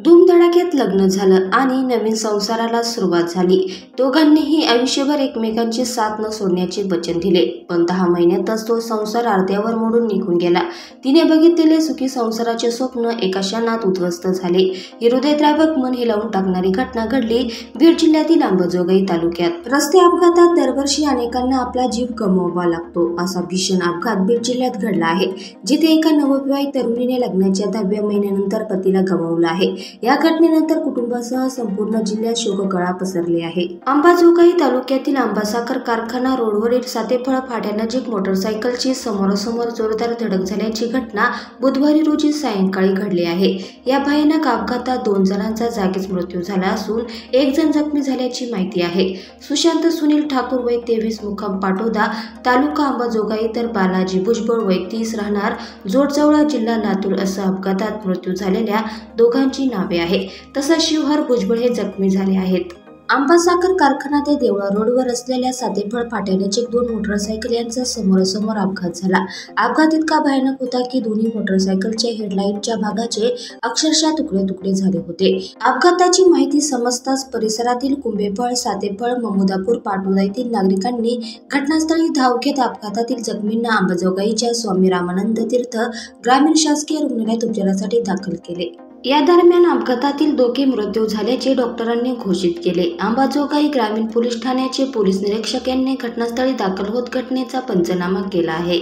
धूमधडाक्यात लग्न झालं आणि नवीन संसाराला सुरुवात झाली। दोघांनीही आयुष्यभर एकमेकांची साथ न सोडण्याचे वचन दिले, पण 10 महिन्यातच तो संसार अर्ध्यावर मोडून निघून गेला। तिने बघितलेले सुखी संसाराचे स्वप्न एका क्षणात उद्ध्वस्त झाले। ही हृदयद्रावक मन हिलावून टाकणारी घटना घडली बीड जिल्ह्यातील अंबाजोगाई तालुक्यात। रस्ते अपघातात दरवर्षी अनेकांना आपला जीव गमवावा लागतो। असा भीषण अपघात बीड जिल्ह्यात घडला आहे, जिथे एका नवविवाहित तरुणीने लग्नाच्या 10व्या महिन्यानंतर पतीला गमावलं आहे। या घटनेनंतर कुटुंबासह संपूर्ण जिल्ह्यात शोककळा पसरली आहे। अंबाजोगाई तालुक्यातील आंबासाखर कारखाना रोडवरील सातेफळ फाट्यानजीक मोटरसायकलची समोरासमोर जोरदार धडक झाल्याची घटना बुधवारी रोजी सायंकाळी घडली आहे। या भयानक अपघातात 2 जणांचा जागीच मृत्यू झाला असून 1 जण जखमी झाल्याची माहिती आहे। सुशांत सुनील ठाकूर वय 23 मुक्काम पाटोदा तालुका अंबाजोगाई तर बालाजी भुजबळ वय 30 राहणार जोडजवळा जिल्हा लातूर असं अपघातात मृत्यू झालेल्या दोघांची नावे आहे। तसंच शिवहर भुजबळ हे जखमी झाले आहेत। आंबासाखर कारखाना ते देवळा रोडवर असलेल्या सातेफळ फाट्यानजीक 2 मोटरसायकल यांचा समोरासमोर अपघात झाला। अपघात इतका भयानक होता की दोन्ही मोटरसायकलच्या हेडलाईटच्या भागाचे अक्षरशः तुकडे तुकडे झाले होते। अपघाताची माहिती समजताच परिसरातील कुंभेफळ, सातेफळ, ममुदापूर, पाटोदा येथील नागरिकांनी घटनास्थळी धाव घेत अपघातातील जखमींना अंबाजोगाईच्या स्वामी रामानंद तीर्थ ग्रामीण शासकीय रुग्णालयात उपचारासाठी दाखल केले। या दरम्यान अपघातातील दोघे मृत्यू झाल्याचे डॉक्टरांनी घोषित केले। अंबाजोगाई ग्रामीण पोलीस ठाण्याचे पोलीस निरीक्षक यांनी घटनास्थळी दाखल होत घटनेचा पंचनामा केला आहे।